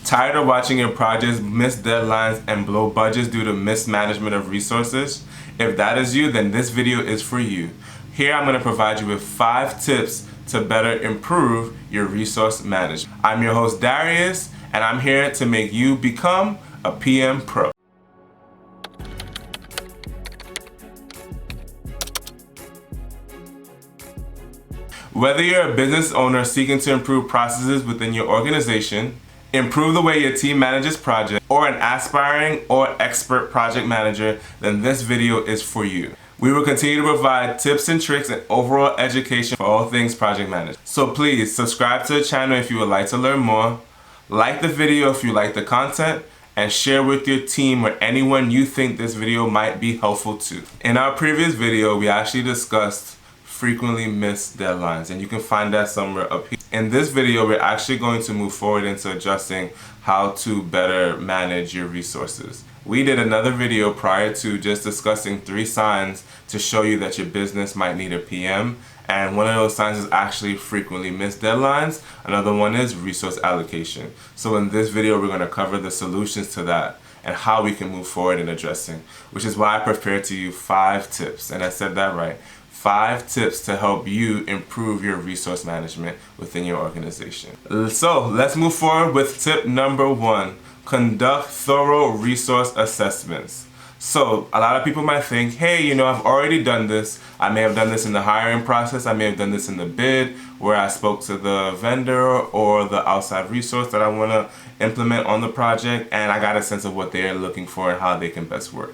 Tired of watching your projects miss deadlines and blow budgets due to mismanagement of resources? If that is you, then this video is for you. Here I'm going to provide you with 5 tips to better improve your resource management. I'm your host Darius, and I'm here to make you become a PM Pro. Whether you're a business owner seeking to improve processes within your organization, improve the way your team manages projects, or an aspiring or expert project manager, then this video is for you. We will continue to provide tips and tricks and overall education for all things project management. So please subscribe to the channel if you would like to learn more, like the video if you like the content, and share with your team or anyone you think this video might be helpful to. In our previous video, we actually discussed frequently missed deadlines, and you can find that somewhere up here. In this video, we're actually going to move forward into adjusting how to better manage your resources. We did another video prior to just discussing 3 signs to show you that your business might need a PM, and one of those signs is actually frequently missed deadlines. Another one is resource allocation. So in this video, we're going to cover the solutions to that and how we can move forward in addressing, which is why I prepared to you 5 tips, and I said that right. 5 tips to help you improve your resource management within your organization. So let's move forward with tip number 1. Conduct thorough resource assessments. So a lot of people might think, hey, I've already done this. I may have done this in the hiring process. I may have done this in the bid where I spoke to the vendor or the outside resource that I want to implement on the project, and I got a sense of what they're looking for and how they can best work.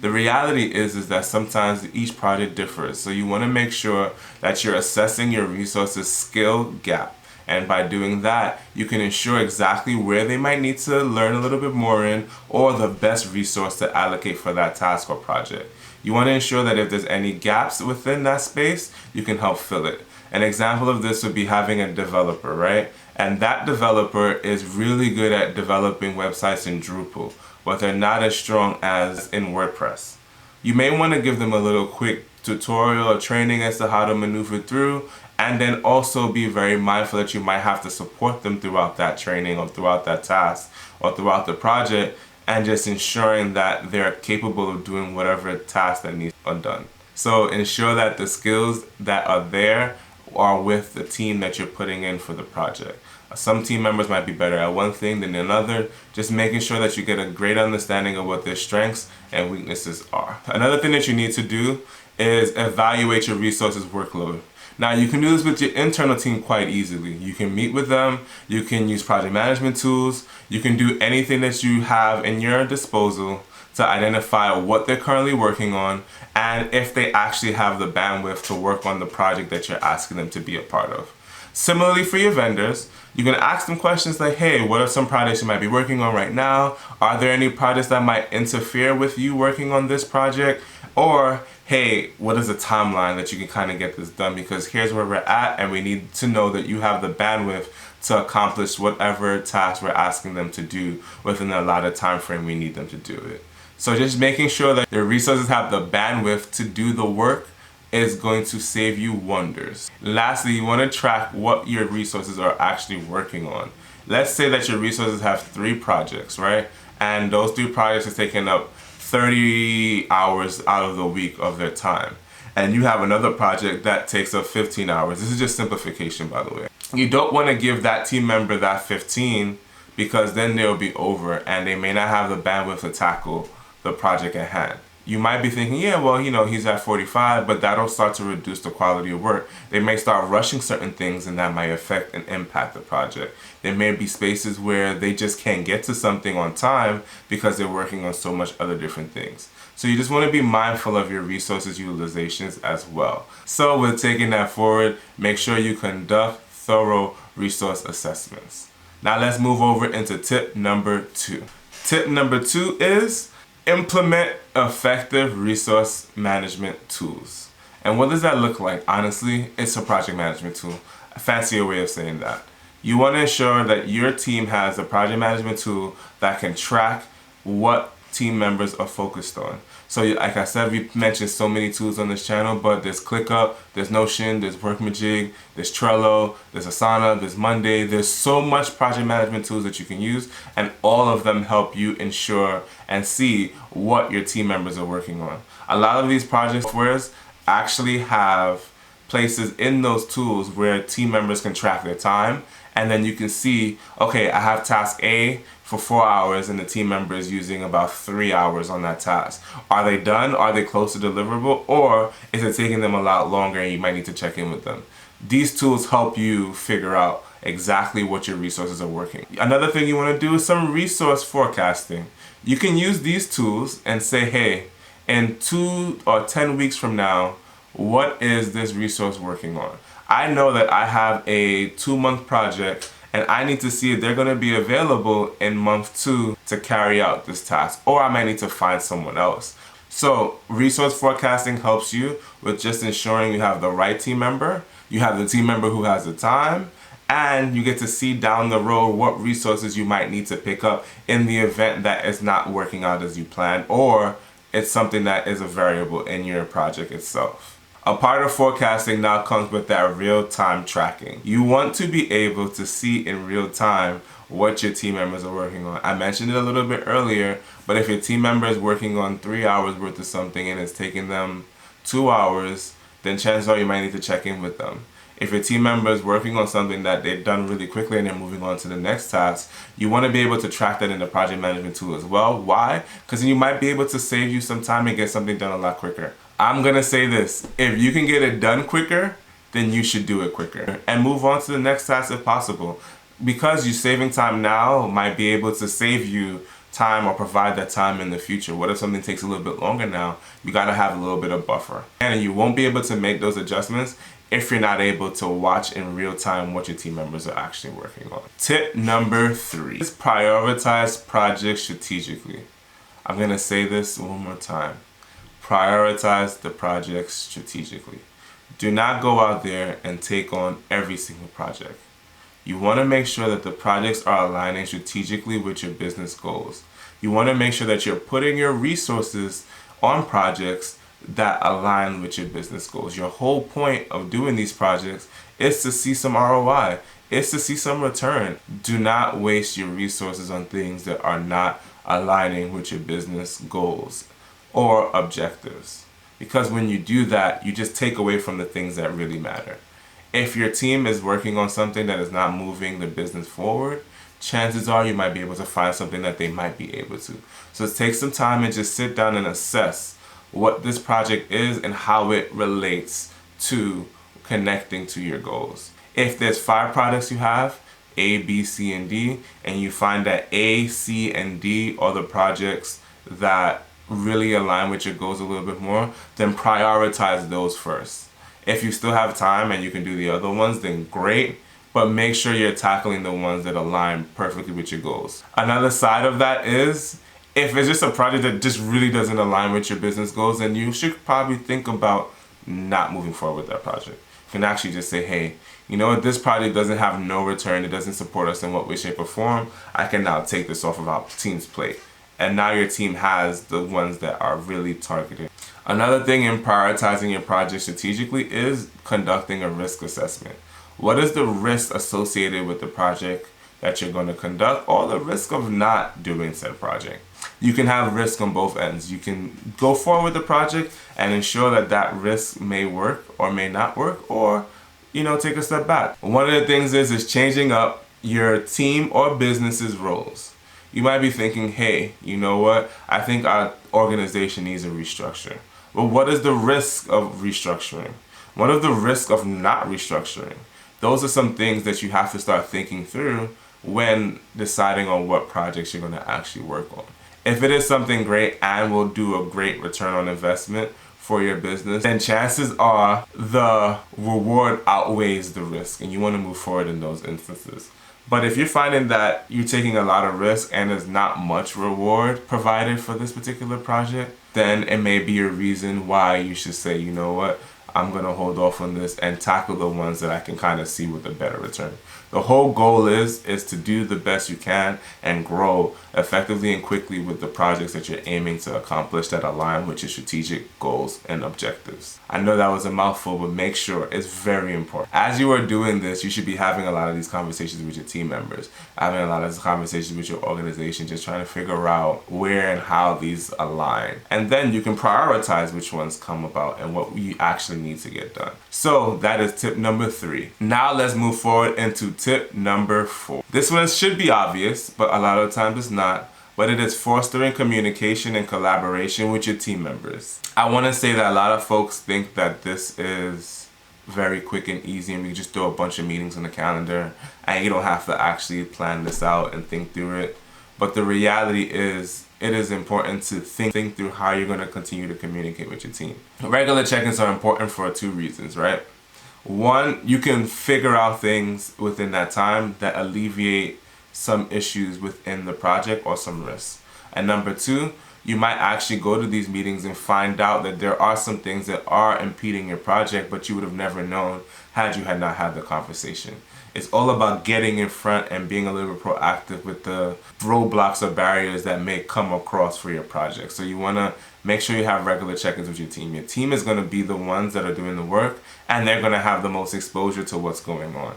The reality is that sometimes each project differs, so you want to make sure that you're assessing your resources skill gap. And by doing that, you can ensure exactly where they might need to learn a little bit more in, or the best resource to allocate for that task or project. You want to ensure that if there's any gaps within that space, you can help fill it. An example of this would be having a developer, right? And that developer is really good at developing websites in Drupal, but they're not as strong as in WordPress. You may want to give them a little quick tutorial or training as to how to maneuver through, and then also be very mindful that you might have to support them throughout that training or throughout that task or throughout the project, and just ensuring that they're capable of doing whatever task that needs to be done. So ensure that the skills that are there are with the team that you're putting in for the project. Some team members might be better at one thing than another, just making sure that you get a great understanding of what their strengths and weaknesses are. Another thing that you need to do is evaluate your resources workload. Now you can do this with your internal team quite easily. You can meet with them, you can use project management tools, you can do anything that you have in your disposal to identify what they're currently working on and if they actually have the bandwidth to work on the project that you're asking them to be a part of. Similarly for your vendors, you can ask them questions like, hey, what are some projects you might be working on right now? Are there any projects that might interfere with you working on this project? Or, hey, what is the timeline that you can kind of get this done? Because here's where we're at, and we need to know that you have the bandwidth to accomplish whatever task we're asking them to do within the allotted time frame we need them to do it. So just making sure that your resources have the bandwidth to do the work is going to save you wonders. Lastly, you want to track what your resources are actually working on. Let's say that your resources have 3 projects, right? And those 3 projects are taking up 30 hours out of the week of their time. And you have another project that takes up 15 hours. This is just simplification, by the way. You don't want to give that team member that 15 because then they'll be over and they may not have the bandwidth to tackle the project at hand. You might be thinking, yeah, well, he's at 45, but that'll start to reduce the quality of work. They may start rushing certain things and that might affect and impact the project. There may be spaces where they just can't get to something on time because they're working on so much other different things. So you just want to be mindful of your resources utilizations as well. So with taking that forward, make sure you conduct thorough resource assessments. Now let's move over into tip number 2. Tip number 2 is implement effective resource management tools. And what does that look like? Honestly, it's a project management tool. A fancier way of saying that. You want to ensure that your team has a project management tool that can track what team members are focused on. So like I said, we mentioned so many tools on this channel, but there's ClickUp, there's Notion, there's Workmajig, there's Trello, there's Asana, there's Monday. There's so much project management tools that you can use, and all of them help you ensure and see what your team members are working on. A lot of these project softwares actually have places in those tools where team members can track their time, and then you can see, okay, I have task A for 4 hours and the team member is using about 3 hours on that task. Are they done? Are they close to deliverable? Or is it taking them a lot longer and you might need to check in with them? These tools help you figure out exactly what your resources are working. Another thing you want to do is some resource forecasting. You can use these tools and say, hey, in 2 or 10 weeks from now, what is this resource working on? I know that I have a 2-month project and I need to see if they're going to be available in month 2 to carry out this task, or I might need to find someone else. So resource forecasting helps you with just ensuring you have the right team member, you have the team member who has the time, and you get to see down the road what resources you might need to pick up in the event that it's not working out as you planned, or it's something that is a variable in your project itself. A part of forecasting now comes with that real-time tracking. You want to be able to see in real time what your team members are working on. I mentioned it a little bit earlier, but if your team member is working on 3 hours worth of something and it's taking them 2 hours, then chances are you might need to check in with them. If your team member is working on something that they've done really quickly and they're moving on to the next task, you want to be able to track that in the project management tool as well. Why? Because then you might be able to save you some time and get something done a lot quicker. I'm going to say this, if you can get it done quicker, then you should do it quicker and move on to the next task if possible. Because you're saving time now might be able to save you time or provide that time in the future. What if something takes a little bit longer now? You got to have a little bit of buffer. And you won't be able to make those adjustments if you're not able to watch in real time what your team members are actually working on. Tip number 3 is prioritize projects strategically. I'm going to say this one more time. Prioritize the projects strategically. Do not go out there and take on every single project. You want to make sure that the projects are aligning strategically with your business goals. You want to make sure that you're putting your resources on projects that align with your business goals. Your whole point of doing these projects is to see some ROI. It's to see some return. Do not waste your resources on things that are not aligning with your business goals or objectives. Because when you do that, you just take away from the things that really matter. If your team is working on something that is not moving the business forward, chances are you might be able to find something that they might be able to. So take some time and just sit down and assess what this project is and how it relates to connecting to your goals. If there's 5 products you have, A, B, C, and D, and you find that A, C, and D are the projects that really align with your goals a little bit more, then prioritize those first. If you still have time and you can do the other ones, then great, but make sure you're tackling the ones that align perfectly with your goals. Another side of that is, if it's just a project that just really doesn't align with your business goals, then you should probably think about not moving forward with that project. You can actually just say, hey, you know what, this project doesn't have no return, it doesn't support us in what way, shape, or form, I can now take this off of our team's plate. And now your team has the ones that are really targeted. Another thing in prioritizing your project strategically is conducting a risk assessment. What is the risk associated with the project that you're going to conduct, or the risk of not doing said project? You can have risk on both ends. You can go forward with the project and ensure that that risk may work or may not work, or take a step back. One of the things is changing up your team or business's roles. You might be thinking, hey, you know what? I think our organization needs a restructure. Well, what is the risk of restructuring? What are the risks of not restructuring? Those are some things that you have to start thinking through when deciding on what projects you're going to actually work on. If it is something great and will do a great return on investment for your business, then chances are the reward outweighs the risk and you want to move forward in those instances. But if you're finding that you're taking a lot of risk and there's not much reward provided for this particular project, then it may be a reason why you should say, you know what, I'm going to hold off on this and tackle the ones that I can kind of see with a better return. The whole goal is to do the best you can and grow effectively and quickly with the projects that you're aiming to accomplish that align with your strategic goals and objectives. I know that was a mouthful, but make sure it's very important. As you are doing this, you should be having a lot of these conversations with your team members, having a lot of these conversations with your organization, just trying to figure out where and how these align. And then you can prioritize which ones come about and what you actually need to get done. So that is tip number 3. Now let's move forward into tip number 4. This one should be obvious, but a lot of times it's not. But it is fostering communication and collaboration with your team members. I want to say that a lot of folks think that this is very quick and easy and we just throw a bunch of meetings on the calendar and you don't have to actually plan this out and think through it. But the reality is, it is important to think through how you're going to continue to communicate with your team. Regular check-ins are important for 2 reasons, right? One, you can figure out things within that time that alleviate some issues within the project or some risks. And number 2, you might actually go to these meetings and find out that there are some things that are impeding your project, but you would have never known had you had not had the conversation. It's all about getting in front and being a little bit proactive with the roadblocks or barriers that may come across for your project. So you want to make sure you have regular check-ins with your team. Your team is going to be the ones that are doing the work, and they're going to have the most exposure to what's going on.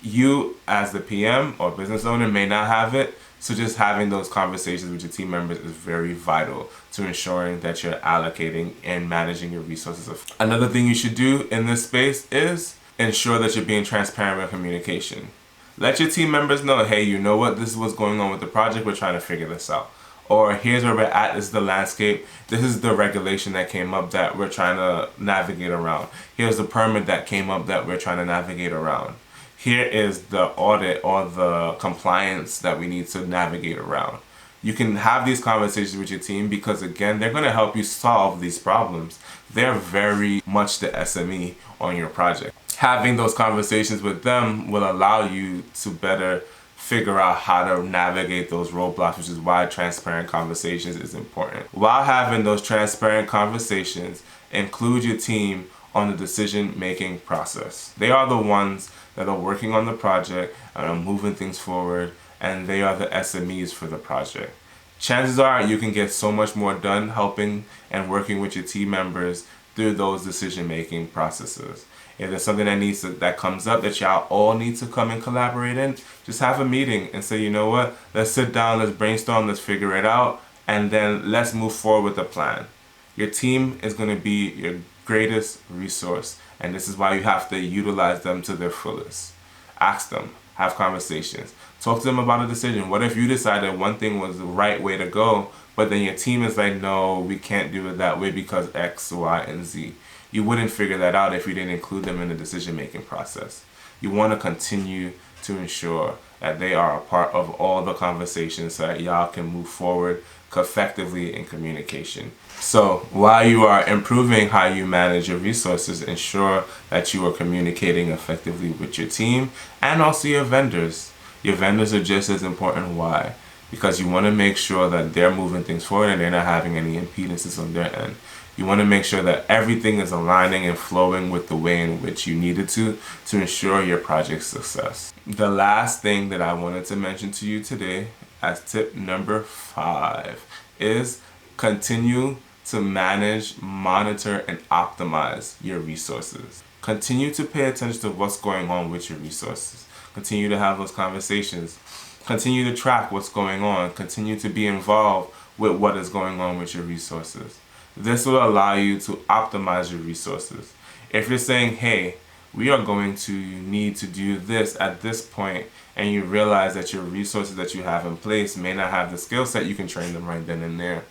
You, as the PM or business owner, may not have it, so just having those conversations with your team members is very vital to ensuring that you're allocating and managing your resources. Another thing you should do in this space is ensure that you're being transparent with communication. Let your team members know, hey, you know what, this is what's going on with the project, we're trying to figure this out. Or here's where we're at, this is the landscape, this is the regulation that came up that we're trying to navigate around. Here's the permit that came up that we're trying to navigate around. Here is the audit or the compliance that we need to navigate around. You can have these conversations with your team because, again, they're going to help you solve these problems. They're very much the SME on your project. Having those conversations with them will allow you to better figure out how to navigate those roadblocks, which is why transparent conversations is important. While having those transparent conversations, include your team on the decision-making process. They are the ones that are working on the project and are moving things forward, and they are the SMEs for the project. Chances are you can get so much more done helping and working with your team members through those decision-making processes. If there's something that comes up that y'all all need to come and collaborate in, just have a meeting and say, you know what, let's sit down, let's brainstorm, let's figure it out, and then let's move forward with the plan. Your team is going to be your greatest resource, and this is why you have to utilize them to their fullest. Ask them, have conversations, talk to them about a decision. What if you decided one thing was the right way to go, but then your team is like, no, we can't do it that way because X, Y, and Z. You wouldn't figure that out if you didn't include them in the decision-making process. You want to continue to ensure that they are a part of all the conversations so that y'all can move forward effectively in communication. So while you are improving how you manage your resources, ensure that you are communicating effectively with your team and also your vendors. Your vendors are just as important. Why? Because you want to make sure that they're moving things forward and they're not having any impedances on their end. You want to make sure that everything is aligning and flowing with the way in which you need it to ensure your project's success. The last thing that I wanted to mention to you today as tip number 5 is continue to manage, monitor, and optimize your resources. Continue to pay attention to what's going on with your resources. Continue to have those conversations. Continue to track what's going on. Continue to be involved with what is going on with your resources. This will allow you to optimize your resources. If you're saying, hey, we are going to need to do this at this point, and you realize that your resources that you have in place may not have the skill set, you can train them right then and there.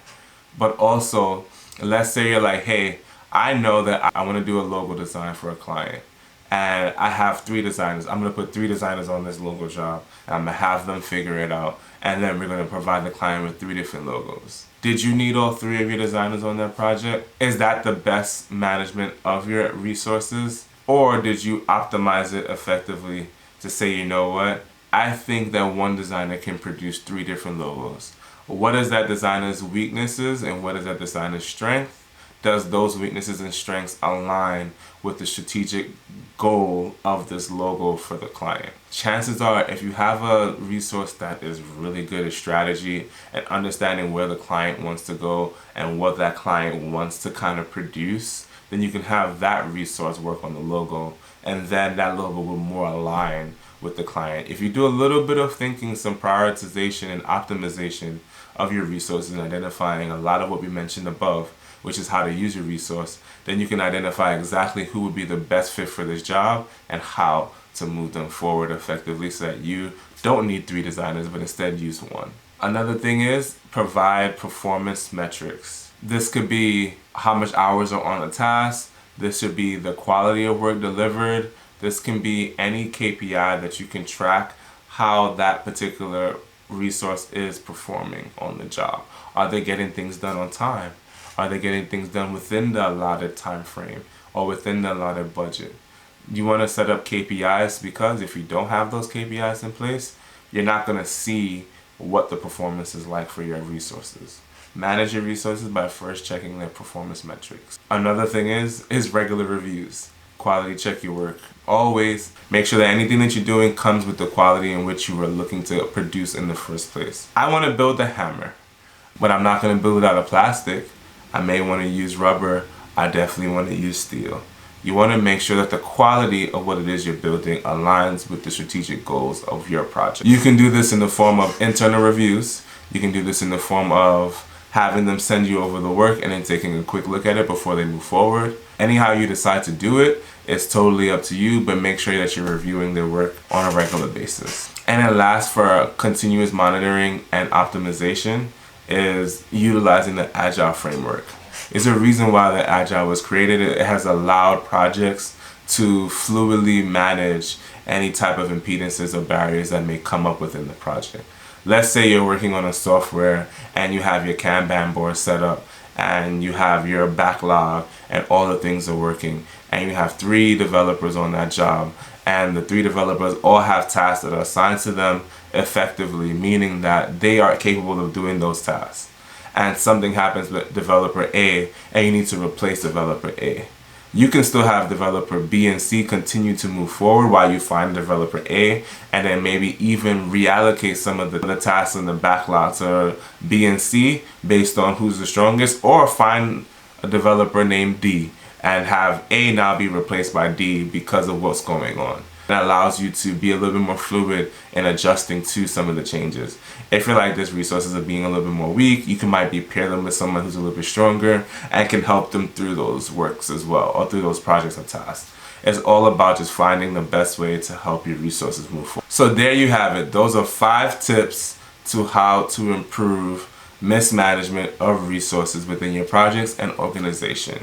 But also, let's say you're like, hey, I know that I want to do a logo design for a client, and I have 3 designers. I'm going to put 3 designers on this logo job, and I'm going to have them figure it out, and then we're going to provide the client with 3 different logos. Did you need all 3 of your designers on that project? Is that the best management of your resources? Or did you optimize it effectively to say, you know what, I think that one designer can produce 3 different logos. What is that designer's weaknesses and what is that designer's strength? does those weaknesses and strengths align with the strategic goal of this logo for the client? Chances are, if you have a resource that is really good at strategy and understanding where the client wants to go and what that client wants to kind of produce, then you can have that resource work on the logo, and then that logo will more align with the client. If you do a little bit of thinking, some prioritization and optimization of your resources and identifying a lot of what we mentioned above, which is how to use your resource, then you can identify exactly who would be the best fit for this job and how to move them forward effectively so that you don't need 3 designers but instead use 1. Another thing is provide performance metrics. This could be how much hours are on a task. This should be the quality of work delivered. This can be any KPI that you can track how that particular resource is performing on the job. Are they getting things done on time? Are they getting things done within the allotted time frame or within the allotted budget? You want to set up KPIs, because if you don't have those KPIs in place, you're not going to see what the performance is like for your resources. Manage your resources by first checking their performance metrics. Another thing is regular reviews. Quality check your work. Always make sure that anything that you're doing comes with the quality in which you were looking to produce in the first place. I want to build a hammer, but I'm not going to build it out of plastic. I may want to use rubber. I definitely want to use steel. You want to make sure that the quality of what it is you're building aligns with the strategic goals of your project. You can do this in the form of internal reviews. You can do this in the form of having them send you over the work and then taking a quick look at it before they move forward. Anyhow you decide to do it, it's totally up to you, but make sure that you're reviewing their work on a regular basis. And then last, for continuous monitoring and optimization, is utilizing the Agile framework. It's a reason why the Agile was created. It has allowed projects to fluidly manage any type of impedances or barriers that may come up within the project. Let's say you're working on a software and you have your Kanban board set up and you have your backlog and all the things are working, and you have 3 developers on that job, and the 3 developers all have tasks that are assigned to them effectively, meaning that they are capable of doing those tasks. And something happens with developer A and you need to replace developer A. You can still have developer B and C continue to move forward while you find developer A, and then maybe even reallocate some of the tasks in the backlog to B and C based on who's the strongest, or find a developer named D and have A now be replaced by D because of what's going on. That allows you to be a little bit more fluid in adjusting to some of the changes. If you're like this, resources are being a little bit more weak, you can might be pair them with someone who's a little bit stronger and can help them through those works as well, or through those projects or tasks. It's all about just finding the best way to help your resources move forward. So there you have it. Those are 5 tips to how to improve mismanagement of resources within your projects and organization.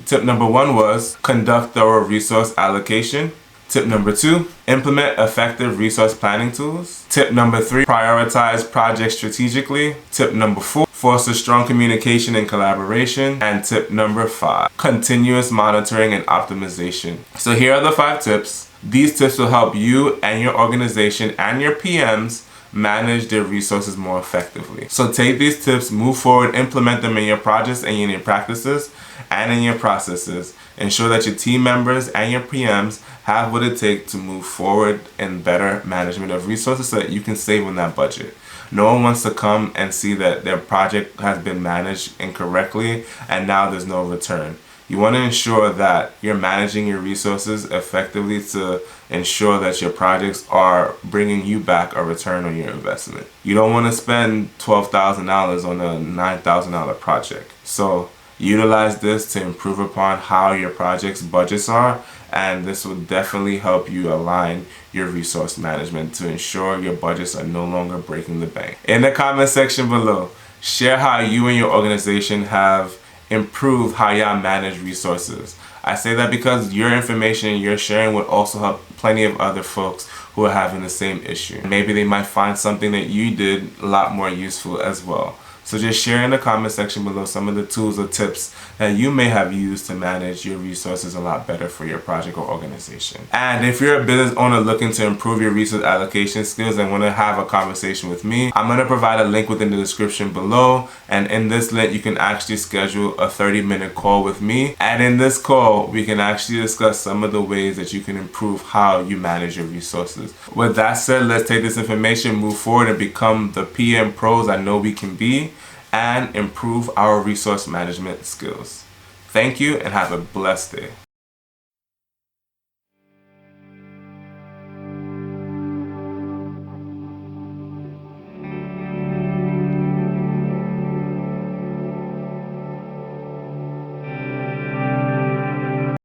Tip number 1 was conduct thorough resource allocation. Tip number 2, implement effective resource planning tools. Tip number 3, prioritize projects strategically. Tip number 4, foster strong communication and collaboration. And tip number 5, continuous monitoring and optimization. So here are the 5 tips. These tips will help you and your organization and your PMs manage their resources more effectively. So take these tips, move forward, implement them in your projects and in your practices and in your processes. Ensure that your team members and your PMs have what it takes to move forward in better management of resources so that you can save on that budget. No one wants to come and see that their project has been managed incorrectly and now there's no return. You want to ensure that you're managing your resources effectively to ensure that your projects are bringing you back a return on your investment. You don't want to spend $12,000 on a $9,000 project. So utilize this to improve upon how your project's budgets are, and this will definitely help you align your resource management to ensure your budgets are no longer breaking the bank. In the comment section below, share how you and your organization have improved how y'all manage resources. I say that because your information you're sharing would also help plenty of other folks who are having the same issue. Maybe they might find something that you did a lot more useful as well. So just share in the comment section below some of the tools or tips that you may have used to manage your resources a lot better for your project or organization. And if you're a business owner looking to improve your resource allocation skills and want to have a conversation with me, I'm going to provide a link within the description below. And in this link, you can actually schedule a 30-minute call with me. And in this call, we can actually discuss some of the ways that you can improve how you manage your resources. With that said, let's take this information, move forward, and become the PM pros I know we can be, and improve our resource management skills. Thank you and have a blessed day.